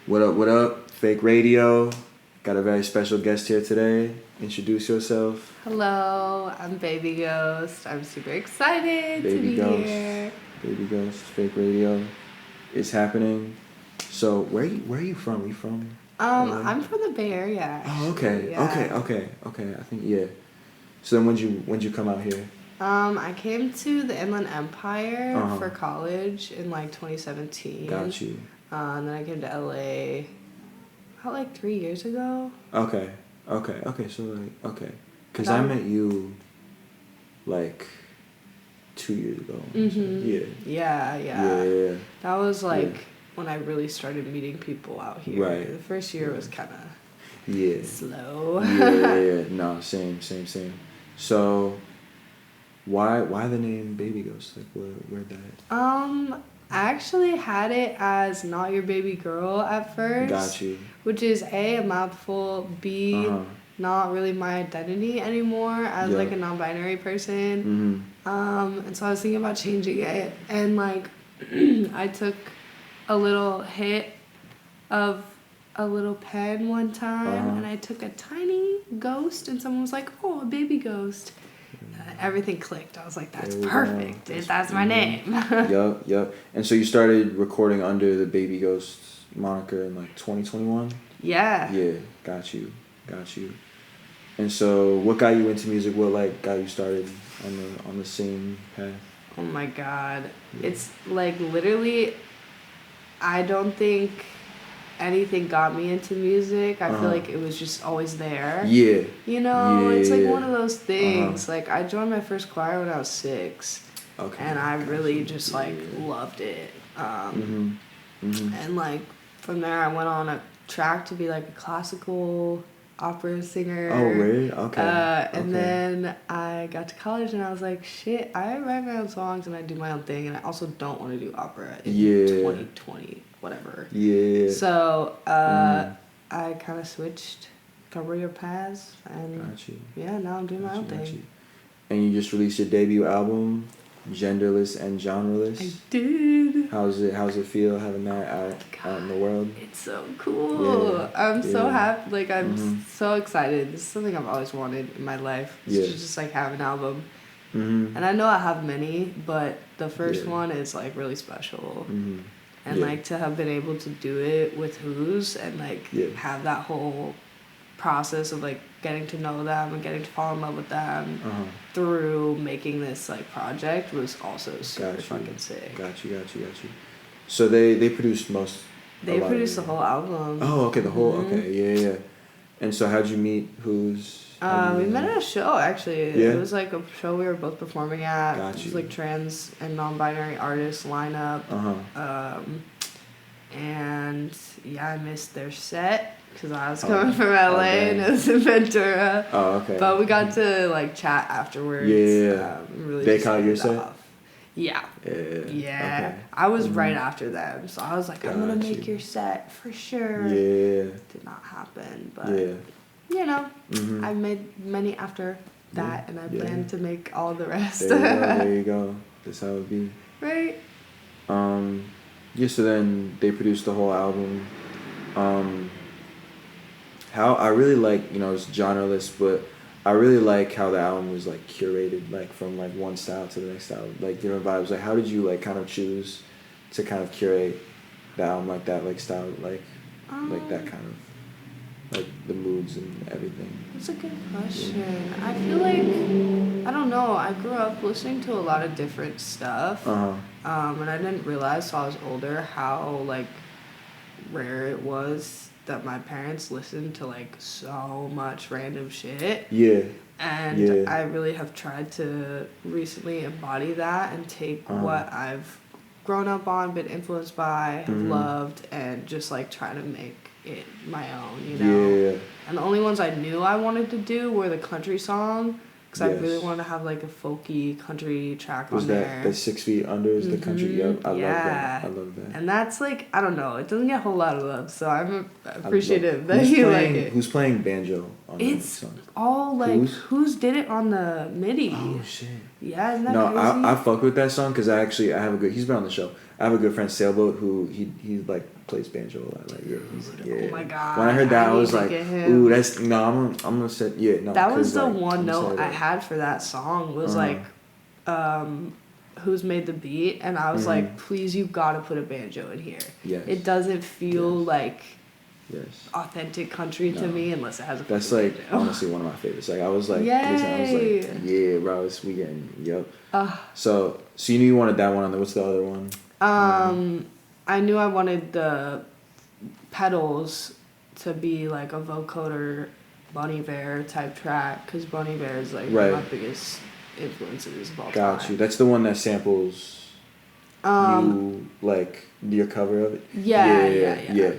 What up, what up? Fake Radio. Got a very special guest here today. Introduce yourself. Hello, I'm Babyghost. I'm super excited to be here. Babyghost, Fake Radio. It's happening. So where are you from? You from? I'm from the Bay Area. Actually. Oh, okay. Yeah. Okay. I think yeah. So then when'd you come out here? I came to the Inland Empire for college in like 2017. Got you. And then I came to LA about like 3 years ago. Okay. So like because I met you like 2 years ago. Mm-hmm. Yeah. That was like when I really started meeting people out here. Right. The first year was kind of slow. Yeah. No, same. So why the name Babyghost? Like where'd that? I actually had it as Not Your Baby Girl at first. Got you. Which is A mouthful, B not really my identity anymore as like a non-binary person. And so I was thinking about changing it, and like I took a little hit of a little pen one time, and I took a tiny ghost, and someone was like, "Oh, a baby ghost." Everything clicked. I was like, "That's perfect. That's my name." Yep. And so you started recording under the Babyghost moniker in like 2021. Yeah. Yeah. Got you. And so, what got you into music? What like got you started on the same path? Oh my God. Yeah. It's like literally, I don't think anything got me into music. I feel like it was just always there. Yeah. You know, it's like one of those things. Like I joined my first choir when I was 6. Okay. And I really just like loved it. And like from there I went on a track to be like a classical opera singer. Oh, really? Okay. And then I got to college and I was like, shit, I write my own songs and I do my own thing, and I also don't want to do opera in 2020, whatever. Yeah. So I kind of switched career paths, and now I'm doing my own thing. And you just released your debut album, Genderless and Genreless. I did. How's it feel having that out in the world? It's so cool. Yeah. I'm so happy. Like I'm so excited. This is something I've always wanted in my life. It's just like have an album. And I know I have many, but the first one is like really special. And like to have been able to do it with Who's and like have that whole process of like getting to know them and getting to fall in love with them through making this like project was also super fucking sick. Got you. So they produced They produced the whole album. Oh, okay, the whole yeah. And so how'd you meet Who's? We met at a show actually. Yeah? It was like a show we were both performing at. Got you. It was like trans and non-binary artists lineup. And I missed their set because I was coming from LA and it was in Ventura. Oh, okay. But we got to like chat afterwards. Yeah. Really they caught your set? Yeah. Okay. I was right after them, so I was like, I'm gonna make your set for sure. Yeah. Did not happen, but you know, I made many after that, and I plan to make all the rest. There you go. That's how it be. Right. So then they produced the whole album. How I really like, it's genreless, but I really like how the album was like curated, like from like one style to the next style, like different vibes. Like how did you like kind of choose to kind of curate the album like that, like style, like that kind of like the moods and everything? That's a good question. I feel like, I don't know, I grew up listening to a lot of different stuff. And I didn't realize till I was older how like rare it was that my parents listened to like so much random shit. Yeah. And I really have tried to recently embody that and take what I've grown up on, been influenced by, have loved, and just like try to make it my own, you know? Yeah. And the only ones I knew I wanted to do were the country song, because I really wanted to have like a folky country track on there. Was that 6 Feet Under is the country? Yep, I love that. And that's like, I don't know, it doesn't get a whole lot of love, so I'm appreciative that you like it. Who's playing banjo on that song? It's all like, Who's did it on the MIDI. Oh, shit. Yeah, isn't that crazy? I fuck with that song because I have a good, he's been on the show. I have a good friend Sailboat who he like plays banjo a lot. Like Oh my god! When I heard that, I was like, ooh, that's no. I'm gonna say no. That was the like, one note I had for that song was like, who's made the beat, and I was like, please, you gotta put a banjo in here. Yes. It doesn't feel like yes. authentic country to me unless it has a. That's like banjo. honestly one of my favorites. Like I was like, yeah, bro, it's weekend. Yep. So you knew you wanted that one, and then what's the other one? I knew I wanted the pedals to be like a vocoder Bon Iver type track because Bon Iver is like one of my biggest influences of all time. Got you. That's the one that samples you like your cover of it. Yeah.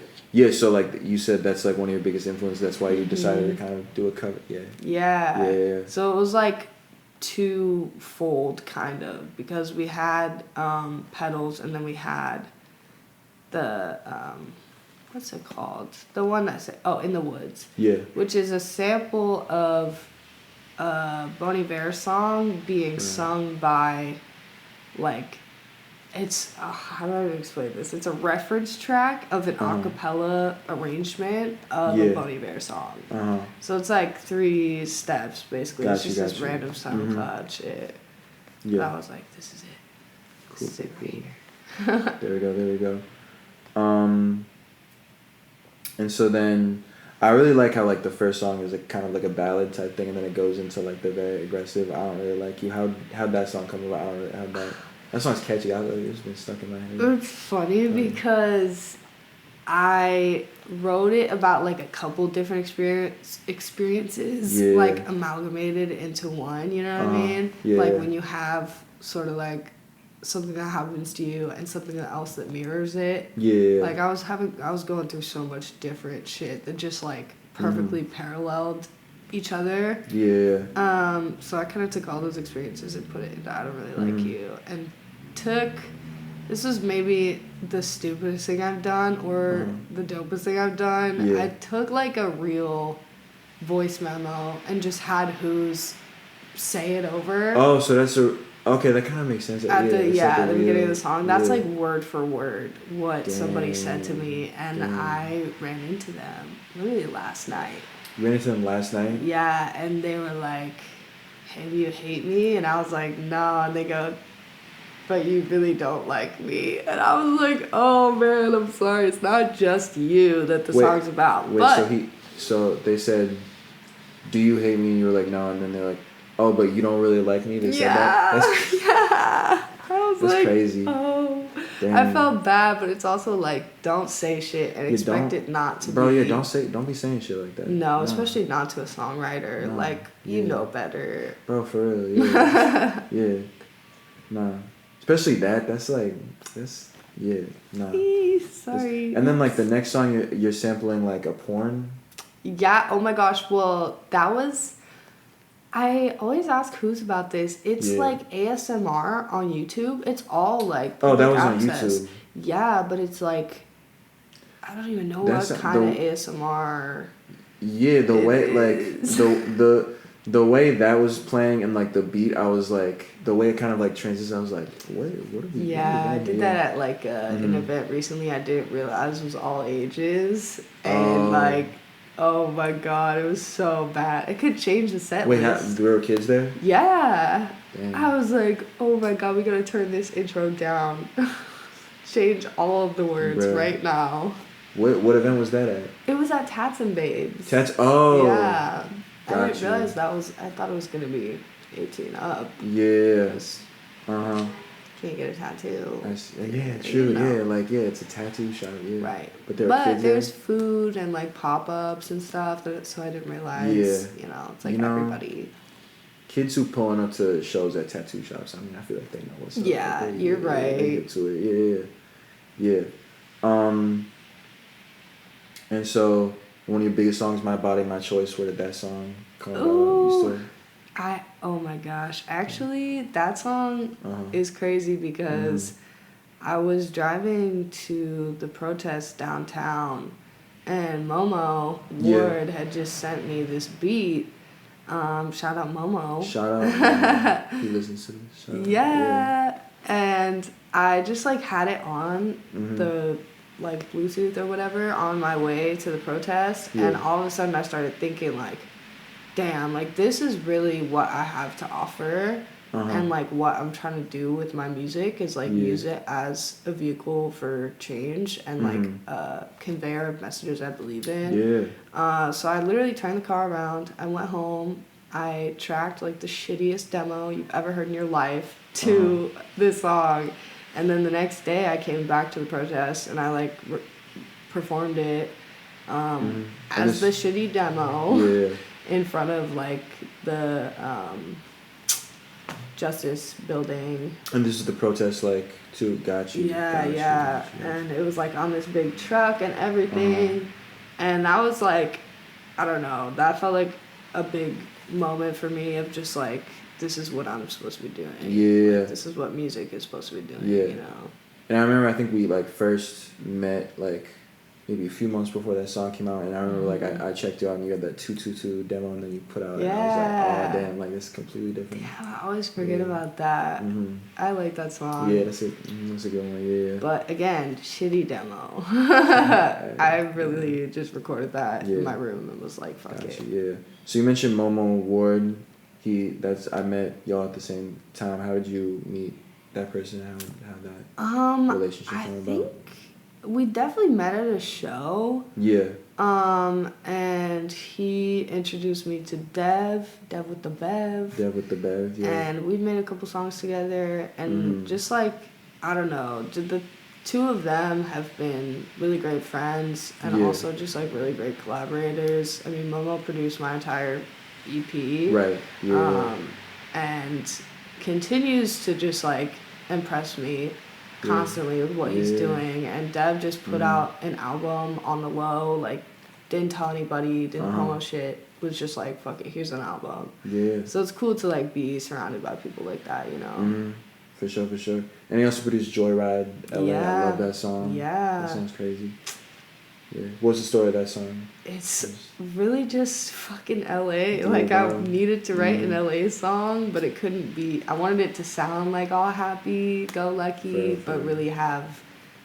So like you said, that's like one of your biggest influences. That's why you decided to kind of do a cover. Yeah. So it was like twofold kind of because we had pedals and then we had the what's it called? The one that said In the Woods. Yeah. Which is a sample of a Bon Iver song being sung by like it's how do I explain this? It's a reference track of an a cappella arrangement of a Bon Iver song. So it's like 3 steps basically. It's just this random SoundCloud shit. Yeah. And I was like, this is it. Cool. This is it right here. There we go. And so then I really like how like the first song is like kind of like a ballad type thing, and then it goes into like the very aggressive I Don't Really Like You. How'd that song come about? That song's catchy. It's been stuck in my head. It's funny because I wrote it about like a couple different experiences like amalgamated into one, you know what I mean? Like when you have sort of like something that happens to you and something else that mirrors it. Like I was going through so much different shit that just like perfectly paralleled each other. So I kind of took all those experiences and put it into I Don't Really Like You, and this was maybe the stupidest thing I've done or the dopest thing I've done. I took like a real voice memo and just had Who's say it over. Oh, so that's okay, that kind of makes sense. At the beginning of the song. That's like word for word what somebody said to me, and I ran into them literally last night. You ran into them last night? Yeah, and they were like, hey, do you hate me? And I was like, no. And they go, but you really don't like me. And I was like, oh man, I'm sorry. It's not just you that the song's about. So they said, do you hate me? And you were like, no. And then they're like, oh, but you don't really like me? They said that? I was that's crazy. Oh. Damn. I felt bad, but it's also like, don't say shit and expect it not to be. Bro, don't be saying shit like that. No, especially not to a songwriter. No. Like, you know better. Bro, for real, yeah. Nah. Especially that's like, sorry. And then like the next song, you're sampling like a porn? Yeah, oh my gosh, well, that was... I always ask Who's about this. It's like ASMR on YouTube. It's all like that was access. On YouTube. Yeah, but it's like I don't even know what kind of ASMR. Yeah, the way like the way that was playing and like the beat, I was like the way it kind of like transitions. I was like, what are we? Yeah, I did that at like an event recently. I didn't realize it was all ages and like. Oh my god, it was so bad. It could change the set list. There were kids there? Yeah. Damn. I was like, oh my god, we gotta turn this intro down. Change all of the words right now. What event was that at? It was at Tats and Babes. Yeah. I didn't realize I thought it was gonna be 18 up. Yes. Can't get a tattoo. True. You know. It's a tattoo shop. Yeah. Right. But there's food and like pop-ups and stuff. So I didn't realize. Yeah. You know, it's like everybody. Kids who pulling up to shows at tattoo shops. I mean, I feel like they know what's up. Yeah, you're right. They get to it. Yeah. And so one of your biggest songs, "My Body, My Choice." Where did that song come about? Oh my gosh. Actually, that song is crazy because I was driving to the protest downtown and Momo Ward had just sent me this beat. Shout out Momo. Shout out. He listens to this. And I just like had it on the like Bluetooth or whatever on my way to the protest, and all of a sudden I started thinking like, damn, like this is really what I have to offer. And like what I'm trying to do with my music is like use it as a vehicle for change and like a conveyor of messages I believe in. So I literally turned the car around, I went home, I tracked like the shittiest demo you've ever heard in your life to this song, and then the next day I came back to the protest and I like performed it as the shitty demo in front of like the Justice building. And this is the protest, like, to got you. Yeah. And it was like on this big truck and everything. And that was like, I don't know, that felt like a big moment for me of just like, this is what I'm supposed to be doing. Like, this is what music is supposed to be doing, you know? And I remember, I think we like first met like maybe a few months before that song came out, and I remember like I checked you out and you got that 222 demo, and then you put out, and I was like, oh damn, like it's completely different. Yeah, I always forget about that. I like that song. Yeah, that's a good one. Yeah. But again, shitty demo. I really just recorded that in my room and was like, fuck it. Yeah. So you mentioned Momo Ward. I met y'all at the same time. How did you meet that person? How that relationship came about? I think we definitely met at a show. Yeah. And he introduced me to Devwiththebev. Devwiththebev, yeah. And we made a couple songs together, and just like, I don't know, the two of them have been really great friends and also just like really great collaborators. I mean, Momo produced my entire EP. Right. Yeah. And continues to just like impress me constantly with what he's doing. And Dev just put out an album on the low, like didn't tell anybody, didn't promo shit, was just like, fuck it, here's an album. Yeah. So it's cool to like be surrounded by people like that, you know? For sure. And he also produced Joyride LA. I love that song. Yeah. That song's crazy. Yeah. What's the story of that song? It's really just fucking LA. Like, I needed to write an LA song, but it couldn't be. I wanted it to sound like all happy, go lucky, but really have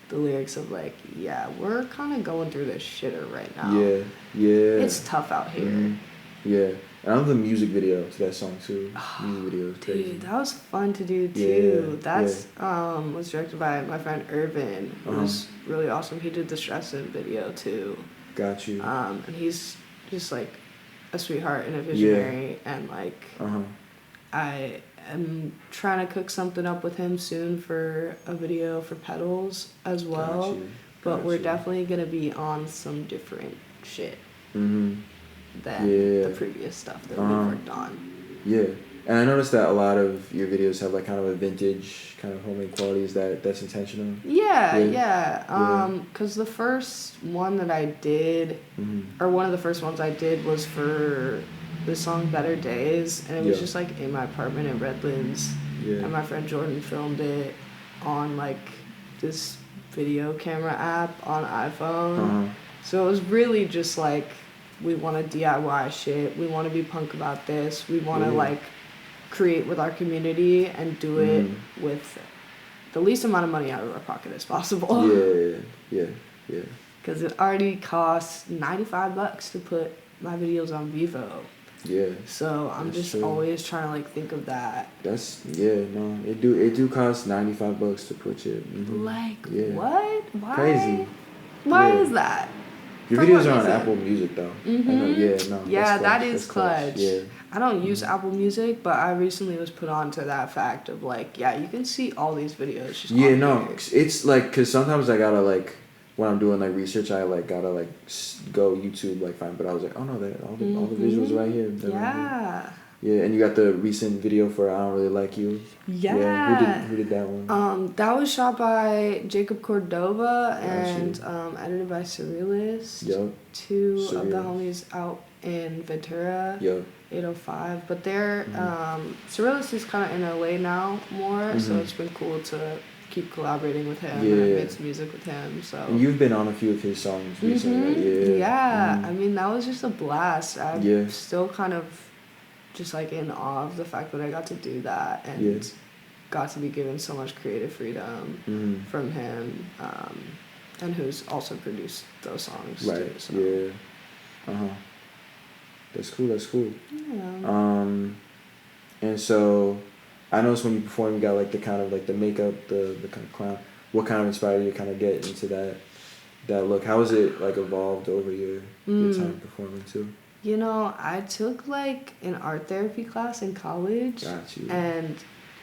the lyrics of like, yeah, we're kind of going through this shitter right now. Yeah. It's tough out here. Yeah. And I love the music video to that song too. Music video is crazy. Dude, that was fun to do too. That's was directed by my friend Irvin, who was really awesome. He did the Stressin video too. Got you. And he's just like a sweetheart and a visionary, and like I am trying to cook something up with him soon for a video for Petals as well. But we're definitely gonna be on some different shit than the previous stuff that we worked on. Yeah. And I noticed that a lot of your videos have like kind of a vintage kind of homemade qualities that's intentional. Yeah. Cause the first one that I did, or one of the first ones I did, was for the song Better Days, and it was just like in my apartment in Redlands, and my friend Jordan filmed it on like this video camera app on iPhone. So it was really just like, we want to DIY shit, we want to be punk about this, we want to like create with our community and do it with the least amount of money out of our pocket as possible. Yeah. Because it already costs $95 to put my videos on Vevo. Yeah. So I'm just always trying to like think of that. It do cost $95 to put it. Like what? Why? Crazy. Why is that? Your videos are on Apple Music though. That is clutch. Yeah. I don't use Apple Music, but I recently was put on to that fact of like, you can see all these videos just it's like, cause sometimes I gotta like, when I'm doing like research, I like gotta like go YouTube like find, but I was like, oh no, all the visuals right here. Yeah, and you got the recent video for I Don't Really Like You. Yeah. Who did that one? That was shot by Jacob Cordova and edited by Surrealist. Yep. Two of the homies out in Ventura. Yep. 805. But they're Surrealist is kind of in LA now more, so it's been cool to keep collaborating with him and make some music with him. So. And you've been on a few of his songs recently, right? Yeah. I mean, that was just a blast. I'm still kind of just like in awe of the fact that I got to do that, and got to be given so much creative freedom from him, and who's also produced those songs. Right. Too, so. Yeah. That's cool. Yeah. And so, I noticed when you perform, you got like the kind of like the makeup, the kind of clown. What kind of inspired you to kind of get into that look? How has it like evolved over your time performing too? You know, I took like an art therapy class in college. Got you. And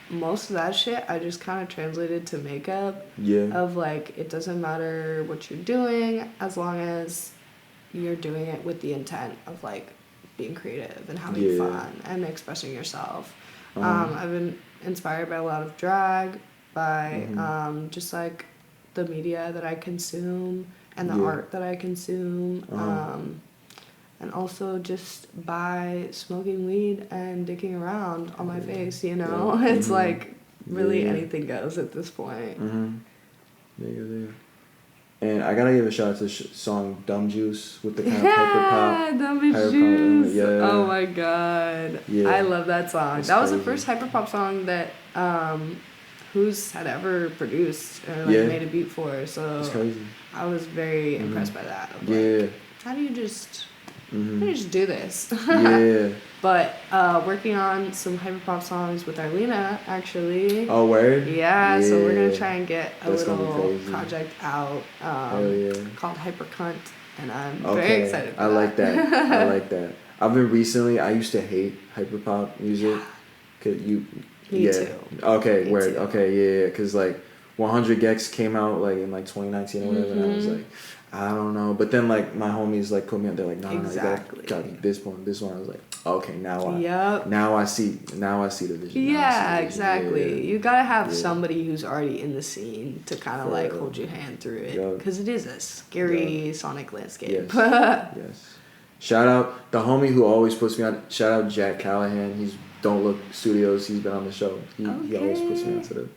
most of that shit I just kind of translated to makeup. Yeah. Of like, it doesn't matter what you're doing as long as you're doing it with the intent of like being creative and having fun and expressing yourself. I've been inspired by a lot of drag, by just like the media that I consume and the art that I consume. And also just by smoking weed and dicking around on my face, you know? Yeah. It's like really anything goes at this point. There. And I gotta give a shout out to the song Dumb Juice with the kind of hyper pop. Dumb Juice. Yeah. Oh my god. Yeah. I love that song. That was the first hyper pop song that Who's had ever produced or like made a beat for. So it's crazy. I was very impressed by that. Like, how do you just do this? Yeah. But working on some hyperpop songs with Arlena, actually. Oh, word? Yeah, so we're going to try and get a little project out called Hyper Cunt, and I'm very excited for that. I like that. I like that. I used to hate hyperpop music. Me too. Okay, word. Too. Okay, yeah, because like 100 Gex came out like in like 2019 or whatever, and I was like, I don't know. But then like my homies like put me up. They're like, no, you gotta this one. I was like, okay, now I see the vision. Yeah, exactly. Yeah. You gotta have somebody who's already in the scene to kind of like hold your hand through it, because it is a scary sonic landscape. Yes. Shout out the homie who always puts me on. Shout out Jack Callahan. He's Don't Look Studios. He's been on the show. He always puts me onto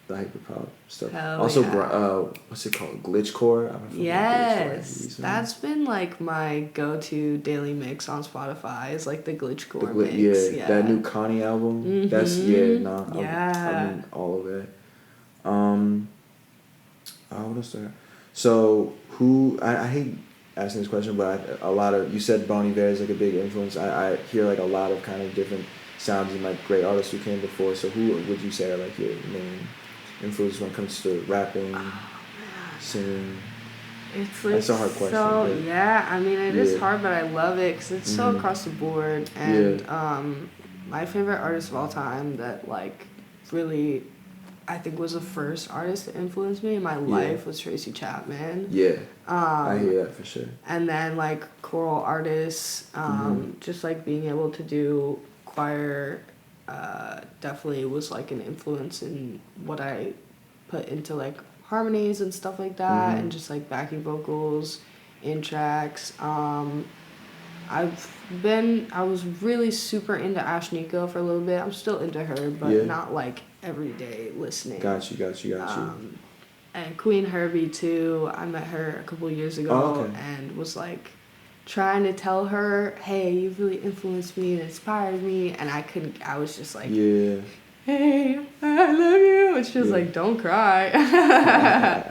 the hyperpop stuff. Hell also, what's it called? Glitchcore. Yes, that's been like my go-to daily mix on Spotify. Is like the Glitchcore mix. Yeah, that new Connie album. That's I'm in all of it. What else there? So who I hate asking this question, but you said Bon Iver is like a big influence. I hear like a lot of kind of different sounds and like great artists who came before. So who would you say are like your main influence when it comes to rapping, singing? It's like that's a hard question. I mean it is hard, but I love it because it's so across the board. And my favorite artist of all time that like really I think was the first artist to influence me in my life was Tracy Chapman. Yeah, I hear that for sure. And then like choral artists, just like being able to do choir definitely was like an influence in what I put into like harmonies and stuff like that, and just like backing vocals in tracks. I was really super into Ashnika for a little bit. I'm still into her, but not like every day listening. Got you. And Queen Herbie too. I met her a couple years ago and was like trying to tell her, hey, you've really influenced me and inspired me, and I was just like, hey, I love you. And she was like, don't cry.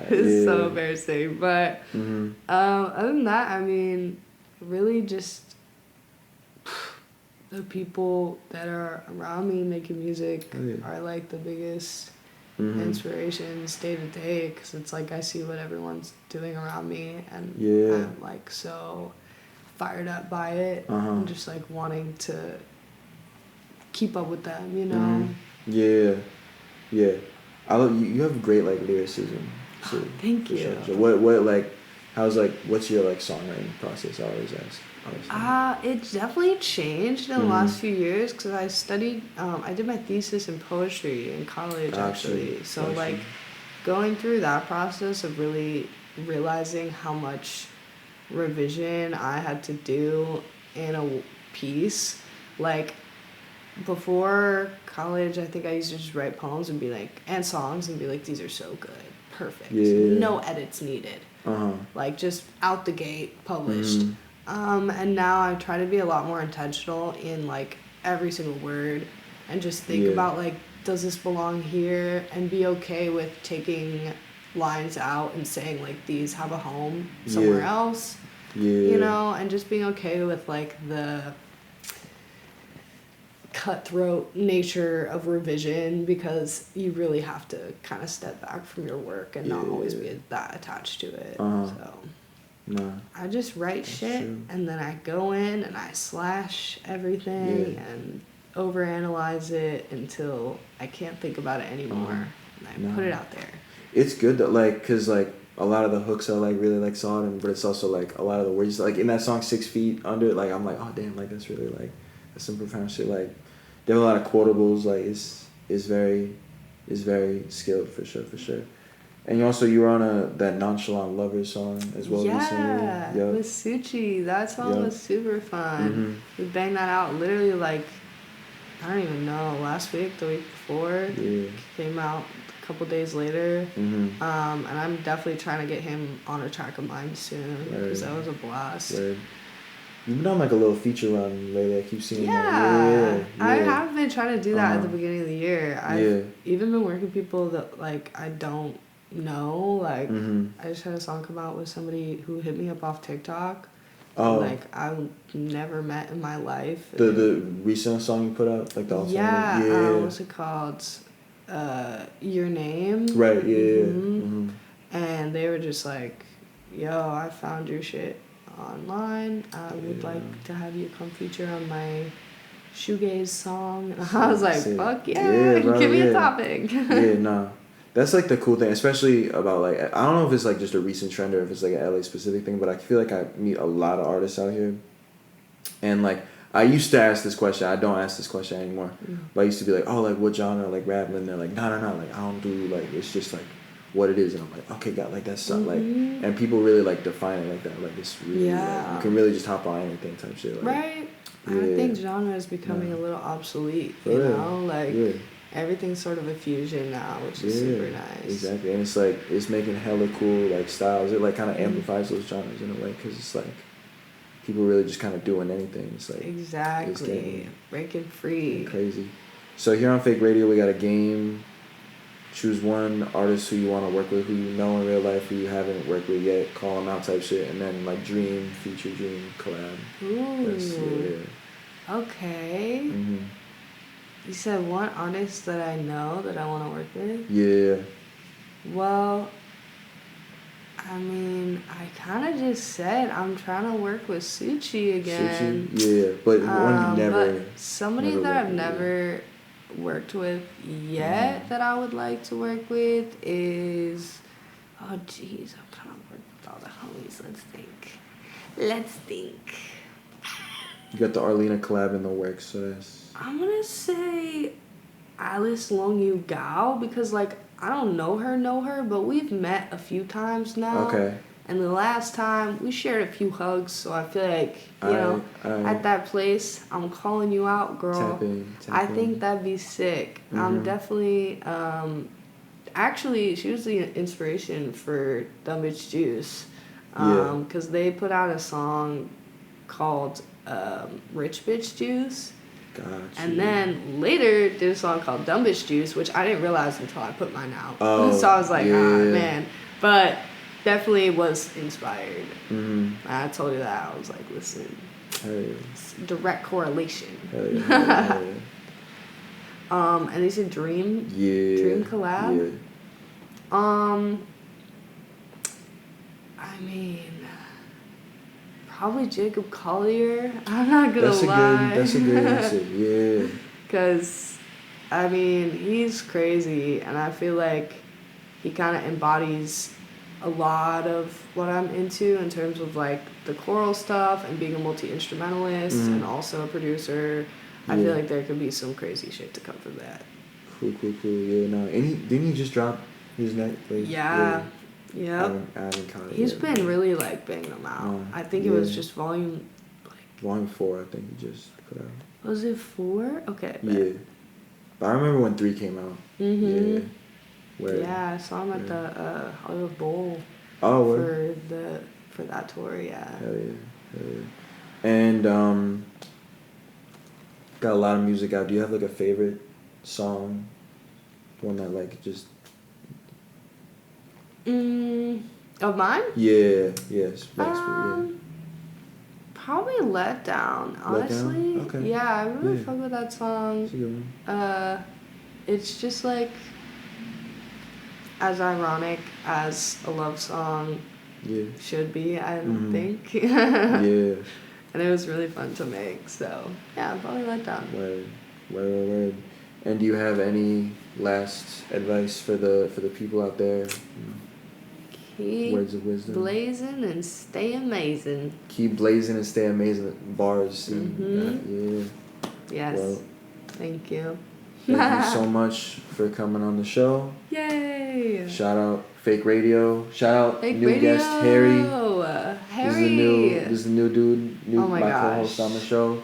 It's so embarrassing. But other than that, I mean, really just the people that are around me making music are like the biggest inspirations day to day, because it's like I see what everyone's doing around me, and I'm like so fired up by it and just like wanting to keep up with them, you know. I love you have great like lyricism. So, thank you. Sure. So what like what's your like songwriting process? I always ask. It definitely changed in the last few years, because I studied I did my thesis in poetry in college actually. So like going through that process of really realizing how much revision I had to do in a piece. Like before college, I think I used to just write poems and be like, and songs and be like, these are so good, perfect, no edits needed, like just out the gate, published. And now I try to be a lot more intentional in like every single word, and just think about like does this belong here, and be okay with taking lines out and saying like these have a home somewhere else. Yeah. You know, and just being okay with like the cutthroat nature of revision, because you really have to kind of step back from your work and not always be that attached to it. So I just write shit and then I go in and I slash everything and overanalyze it until I can't think about it anymore, and I put it out there. It's good that like, cause like a lot of the hooks are like really like solid, but it's also like a lot of the words like in that song 6 Feet Under, like I'm like, oh damn, like that's really like that's some profound shit. Like there are a lot of quotables, like it's very skilled for sure. And you were on that Nonchalant Lover song as well recently. With Suchi. That song was super fun. We banged that out literally like, I don't even know, last week, the week before. Came out a couple days later. And I'm definitely trying to get him on a track of mine soon, because that was a blast. You've been on like a little feature run lately. I keep seeing that. I have been trying to do that at the beginning of the year. I've even been working with people that like I don't know. Like I just had a song come out with somebody who hit me up off TikTok. Like I've never met in my life. The recent song you put out, like the alternative. What's it called? Your Name. Right. And they were just like, "Yo, I found your shit online. I would like to have you come feature on my shoegaze song." And I was like, "Fuck yeah, bro, give me a topic." That's like the cool thing, especially about like, I don't know if it's like just a recent trend or if it's like an LA specific thing, but I feel like I meet a lot of artists out here, and like I used to ask this question. I don't ask this question anymore, but I used to be like, oh, like what genre, like rap, and they're like, no, like I don't do like, it's just like what it is, and I'm like, okay, got like that's like, and people really like define it like that, like it's really like, you can really just hop on anything type shit, like, right. I think genre is becoming a little obsolete, you know, like everything's sort of a fusion now, which is super nice. Exactly, and it's like it's making hella cool like styles. It like kind of amplifies those genres in a way, because it's like people really just kind of doing anything. It's like exactly breaking free, crazy. So here on Fake Radio, we got a game. Choose one artist who you want to work with, who you know in real life, who you haven't worked with yet, call them out type shit, and then like dream, feature, dream, collab. Ooh. Okay. You said one artist that I know that I want to work with? Yeah. Well, I mean, I kind of just said I'm trying to work with Suchi again. Suchi? Yeah, but one you never... But somebody that I've never worked with yet that I would like to work with is... Oh, jeez, I'm trying to work with all the homies. Let's think. You got the Arlena collab in the works, so that's... I'm gonna say Alice Long Yu Gao, because like I don't know her, but we've met a few times now. Okay. And the last time we shared a few hugs, so I feel like at that place, I'm calling you out, girl. Tap in. I think that'd be sick. I'm definitely actually she was the inspiration for Dumb Bitch Juice, because they put out a song called Rich Bitch Juice. Gotcha. And then later did a song called Dumb Bitch Juice, which I didn't realize until I put mine out. Oh, so I was like, man. But definitely was inspired. I told you that. I was like, listen, direct correlation. Hell yeah. And they said Dream. Yeah. Dream collab. Yeah. I mean, probably Jacob Collier. I'm not gonna lie. That's a good answer. Yeah. Because, I mean, he's crazy, and I feel like he kind of embodies a lot of what I'm into in terms of like the choral stuff and being a multi-instrumentalist and also a producer. I feel like there could be some crazy shit to come from that. Cool. Yeah, no. And didn't he just drop his next? Like, yeah. I haven't caught it. He's been really like banging them out. I think it was just volume 4. I think he just put out. Was it 4? Okay. Yeah. But I remember when 3 came out. Yeah. I saw him at the Hollywood Bowl. Oh, for that tour, yeah. Hell yeah. And got a lot of music out. Do you have like a favorite song One that like just. Of mine? Yeah. Yes. Yeah. Probably Let Down, honestly. Let Down? Okay. Yeah, I really fuck with that song. That's a good one. It's just like as ironic as a love song should be, I think. Yeah. And it was really fun to make, so yeah, probably Let Down. Word. And do you have any last advice for the people out there? Keep words of wisdom. blazing and stay amazing. Keep blazing and stay amazing. Bars. Yeah. Yes. Well, thank you. Thank you so much for coming on the show. Yay! Shout out Fake Radio. Shout out Fake new Radio. guest Harry. Harry. This is the new dude. My co-host on the show.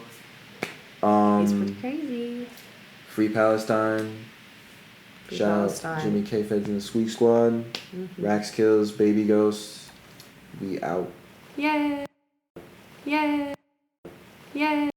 He's pretty crazy. Free Palestine. Shout out Jimmy K Feds and the Squeak Squad. Rax Kills, Babyghost. We out. Yay! Yay! Yay!